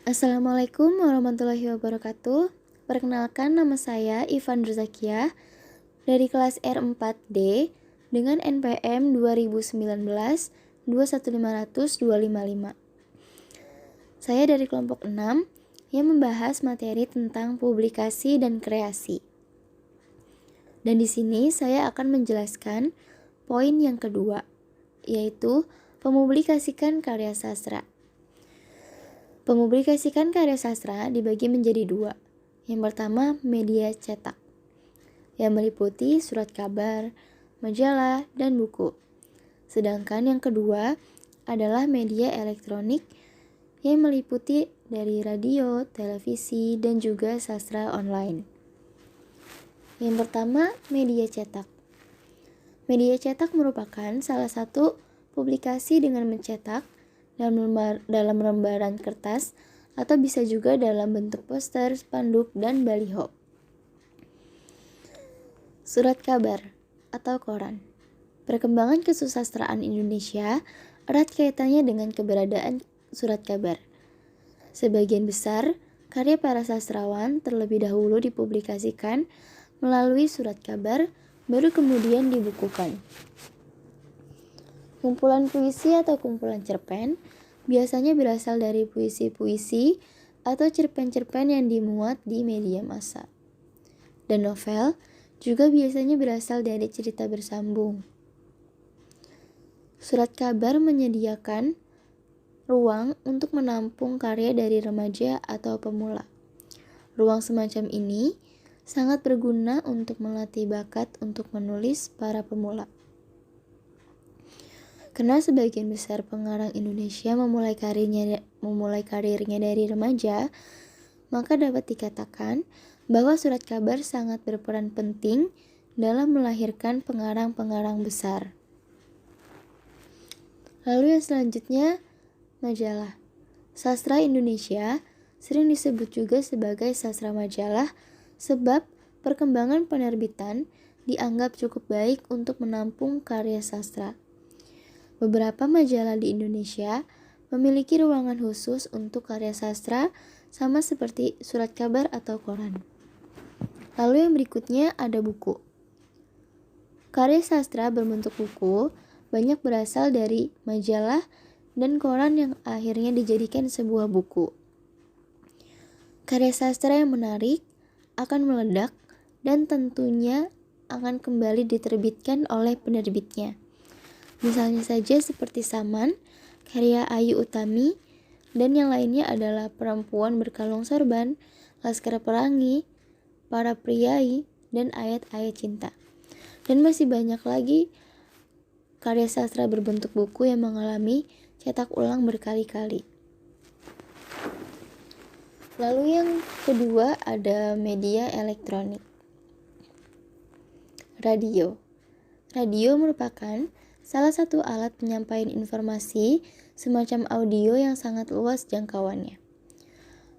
Assalamualaikum warahmatullahi wabarakatuh. Perkenalkan, nama saya Ivan Ruzakia dari kelas R4D dengan NPM 2019 21500-255. Saya dari kelompok 6 yang membahas materi tentang publikasi dan kreasi. Dan di sini saya akan menjelaskan poin yang kedua, yaitu mempublikasikan karya sastra. Mempublikasikan karya sastra dibagi menjadi dua. Yang pertama, media cetak, yang meliputi surat kabar, majalah, dan buku. Sedangkan yang kedua adalah media elektronik, yang meliputi dari radio, televisi, dan juga sastra online. Yang pertama, media cetak. Media cetak merupakan salah satu publikasi dengan mencetak dalam lembaran kertas atau bisa juga dalam bentuk poster, spanduk, dan baliho. Surat kabar atau koran. Perkembangan kesusastraan Indonesia erat kaitannya dengan keberadaan surat kabar. Sebagian besar karya para sastrawan terlebih dahulu dipublikasikan melalui surat kabar, baru kemudian dibukukan. Kumpulan puisi atau kumpulan cerpen biasanya berasal dari puisi-puisi atau cerpen-cerpen yang dimuat di media massa. Dan novel juga biasanya berasal dari cerita bersambung. Surat kabar menyediakan ruang untuk menampung karya dari remaja atau pemula. Ruang semacam ini sangat berguna untuk melatih bakat untuk menulis para pemula. Karena sebagian besar pengarang Indonesia memulai karirnya dari remaja, maka dapat dikatakan bahwa surat kabar sangat berperan penting dalam melahirkan pengarang-pengarang besar. Lalu yang selanjutnya, majalah. Sastra Indonesia sering disebut juga sebagai sastra majalah sebab perkembangan penerbitan dianggap cukup baik untuk menampung karya sastra. Beberapa majalah di Indonesia memiliki ruangan khusus untuk karya sastra sama seperti surat kabar atau koran. Lalu yang berikutnya ada buku. Karya sastra berbentuk buku banyak berasal dari majalah dan koran yang akhirnya dijadikan sebuah buku. Karya sastra yang menarik akan meledak dan tentunya akan kembali diterbitkan oleh penerbitnya. Misalnya saja seperti Saman, karya Ayu Utami, dan yang lainnya adalah Perempuan Berkalung Sorban, Laskar Pelangi, Para Priai, dan Ayat-Ayat Cinta. Dan masih banyak lagi karya sastra berbentuk buku yang mengalami cetak ulang berkali-kali. Lalu yang kedua ada media elektronik. Radio. Radio merupakan salah satu alat penyampaian informasi semacam audio yang sangat luas jangkauannya.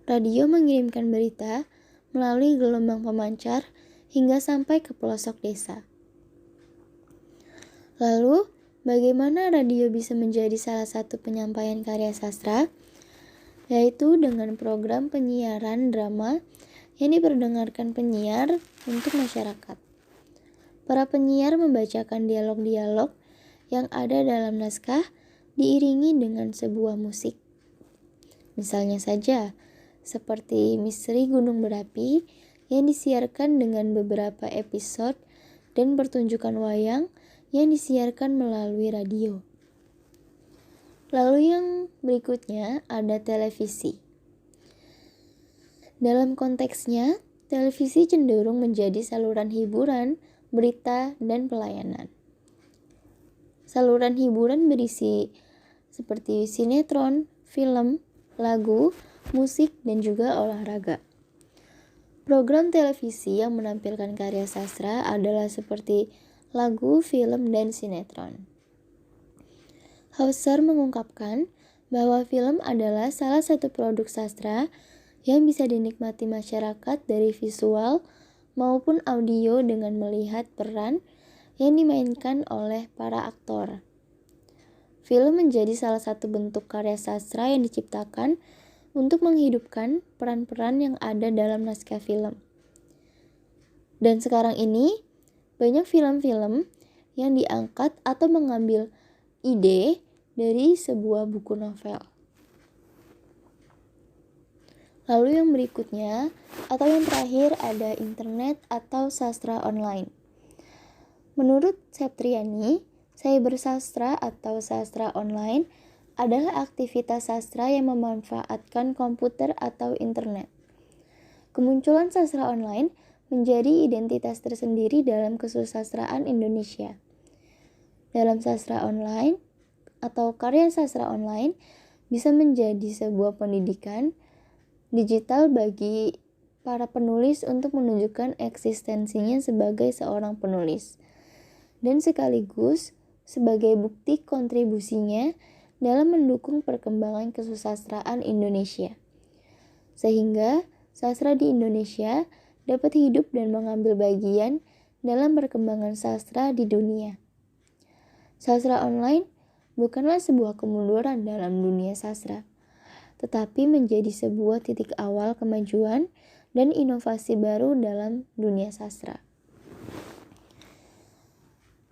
Radio mengirimkan berita melalui gelombang pemancar hingga sampai ke pelosok desa. Lalu, bagaimana radio bisa menjadi salah satu penyampaian karya sastra? Yaitu dengan program penyiaran drama yang diperdengarkan penyiar untuk masyarakat. Para penyiar membacakan dialog-dialog yang ada dalam naskah diiringi dengan sebuah musik. Misalnya saja, seperti Misteri Gunung Berapi yang disiarkan dengan beberapa episode dan pertunjukan wayang yang disiarkan melalui radio. Lalu yang berikutnya ada televisi. Dalam konteksnya, televisi cenderung menjadi saluran hiburan, berita, dan pelayanan. Saluran hiburan berisi seperti sinetron, film, lagu, musik, dan juga olahraga. Program televisi yang menampilkan karya sastra adalah seperti lagu, film, dan sinetron. Hauser mengungkapkan bahwa film adalah salah satu produk sastra yang bisa dinikmati masyarakat dari visual maupun audio dengan melihat peran yang dimainkan oleh para aktor. Film menjadi salah satu bentuk karya sastra yang diciptakan untuk menghidupkan peran-peran yang ada dalam naskah film. Dan sekarang ini, banyak film-film yang diangkat atau mengambil ide dari sebuah buku novel. Lalu yang berikutnya, atau yang terakhir, ada internet atau sastra online. Menurut Septriani, cybersastra atau sastra online adalah aktivitas sastra yang memanfaatkan komputer atau internet. Kemunculan sastra online menjadi identitas tersendiri dalam kesusastraan Indonesia. Dalam sastra online atau karya sastra online bisa menjadi sebuah pendidikan digital bagi para penulis untuk menunjukkan eksistensinya sebagai seorang penulis, dan sekaligus sebagai bukti kontribusinya dalam mendukung perkembangan kesusastraan Indonesia. Sehingga sastra di Indonesia dapat hidup dan mengambil bagian dalam perkembangan sastra di dunia. Sastra online bukanlah sebuah kemunduran dalam dunia sastra, tetapi menjadi sebuah titik awal kemajuan dan inovasi baru dalam dunia sastra.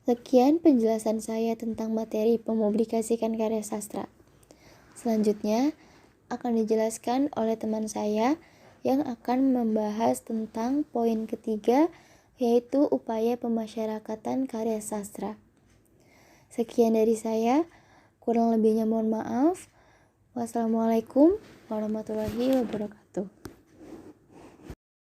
Sekian penjelasan saya tentang materi mempublikasikan karya sastra. Selanjutnya akan dijelaskan oleh teman saya yang akan membahas tentang poin ketiga, yaitu upaya pemasyarakatan karya sastra. Sekian dari saya, kurang lebihnya mohon maaf. Wassalamualaikum warahmatullahi wabarakatuh.